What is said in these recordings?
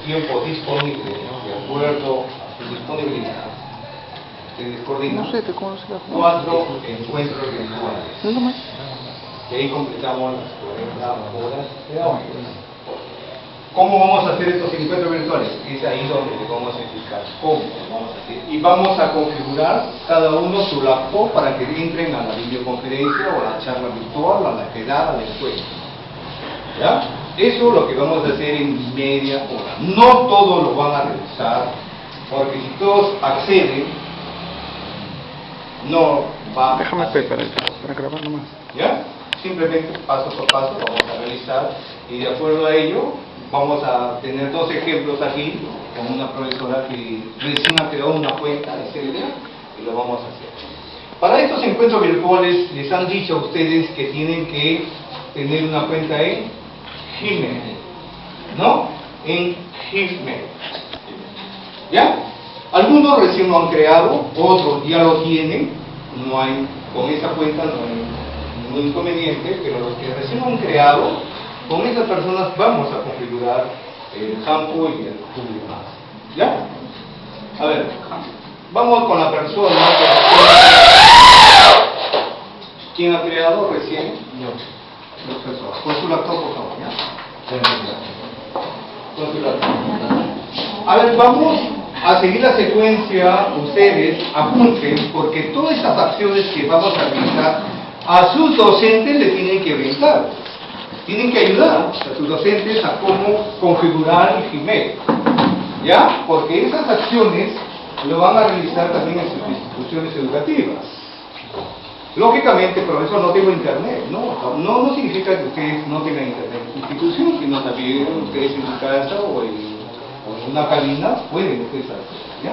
tiempo disponible, de acuerdo a su disponibilidad, se coordinan 4 encuentros virtuales. Y ahí completamos las 40 horas de audio. ¿Cómo vamos a hacer estos encuentros virtuales? Es ahí donde les vamos a explicar cómo vamos a hacer. Y vamos a configurar cada uno su laptop para que entren a la videoconferencia o a la charla virtual, a la quedada del encuentro. ¿Ya? Eso es lo que vamos a hacer en media hora. No todos lo van a realizar, porque si todos acceden, no va Déjame a hacer. para grabar nomás. ¿Ya? Simplemente paso por paso vamos a realizar, y de acuerdo a ello vamos a tener 2 ejemplos aquí con una profesora que recién ha creado una cuenta de Celia y lo vamos a hacer. Para estos encuentros virtuales les han dicho a ustedes que tienen que tener una cuenta en Gmail, ¿no? En Gmail. ¿Ya? Algunos recién lo han creado, otros ya lo tienen, no hay, con esa cuenta no hay ningún inconveniente, pero los que recién lo han creado, con esas personas vamos a configurar el campo y el público. ¿Ya? A ver, vamos con la persona ¿quién ha creado recién? Yo. Dos personas. Con su laptop, por favor, ¿ya? Con su laptop. A ver, vamos a seguir la secuencia. Ustedes apunten, porque todas estas acciones que vamos a realizar a sus docentes le tienen que orientar. Tienen que ayudar a sus docentes a cómo configurar el Gmail, ¿ya? Porque esas acciones lo van a realizar también en sus instituciones educativas. Lógicamente, profesor, no tengo internet. No significa que ustedes no tengan internet en su institución, sino también ustedes en su casa o en una cabina pueden ustedes hacer, ¿ya?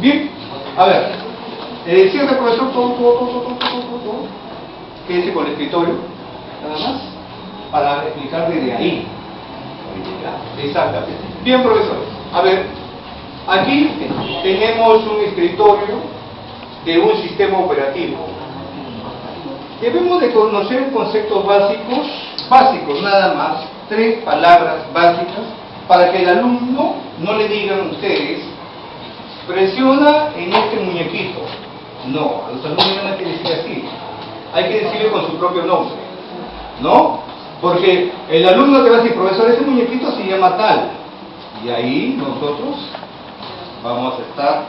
Bien, a ver. Cierre, profesor, todo. Quédese con el escritorio, nada más, para explicar desde ahí. Exactamente. Bien, profesor. A ver, aquí tenemos un escritorio de un sistema operativo. Debemos de conocer conceptos básicos nada más, 3 palabras básicas, para que el alumno no le digan a ustedes, presiona en este muñequito. No, a los alumnos no hay que decir así. Hay que decirle con su propio nombre, ¿no? Porque el alumno te va a decir, profesor, ese muñequito se llama tal. Y ahí nosotros vamos a estar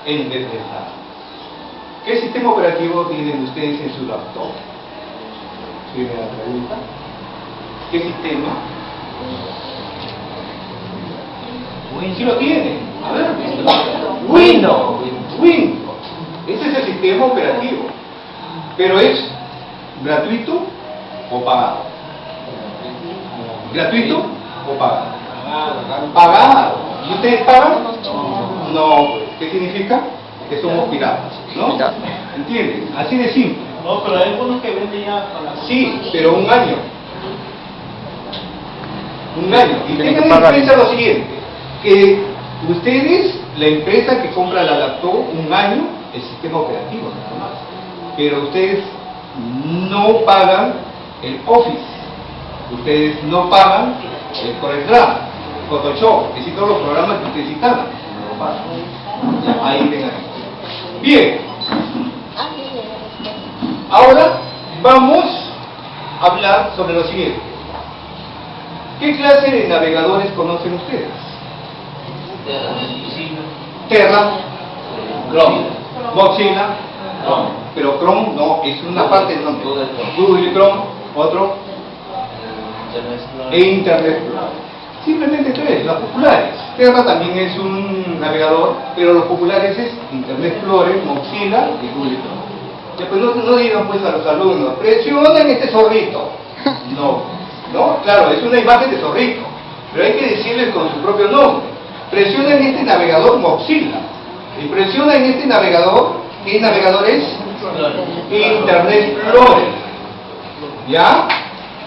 en desventaja. ¿Qué sistema operativo tienen ustedes en su laptop? Primera pregunta. ¿Qué sistema? ¿Sí lo tienen? A ver. Windows. Ese es el sistema operativo. Pero ¿es gratuito o pagado? ¿Gratuito o pagado? Pagado. ¿Y ustedes pagan? No, pues. ¿Qué significa? Que somos piratas, ¿no? ¿Entienden? Así de simple. No, pero hay algunos que venden ya con la... Sí, pero un año. Y Tienen que tengan en pagar. cuenta lo siguiente, que ustedes, la empresa que compra la laptop, un año, el sistema operativo, nada más. Pero ustedes no pagan el Office, ustedes no pagan el CorelDRAW, Photoshop, es decir, todos los programas que ustedes instalan, no lo pagan. Ya, ahí ven ahí. Bien. Ahora vamos a hablar sobre lo siguiente. ¿Qué clase de navegadores conocen ustedes? Terra, Chrome, Mozilla, pero Chrome no, es una parte del nombre. Google Chrome, otro, e Internet Explorer. Simplemente 3, los populares. Terra también es un navegador, pero los populares es Internet Explorer, Mozilla y Google Chrome. Después no digan pues a los alumnos, presionen este zorrito. No, claro, es una imagen de zorrito, pero hay que decirles con su propio nombre. Presiona en este navegador Mozilla y presiona en este navegador. ¿Qué navegador es? Internet Explorer. ¿Ya?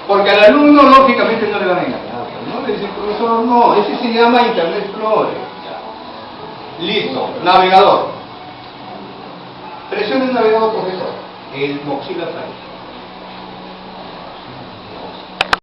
Porque al alumno lógicamente no le van a engañar, ¿no? Le dice, profesor, no, ese se llama Internet Explorer. Listo, navegador. Presiona el navegador, profesor. El Mozilla Firefox.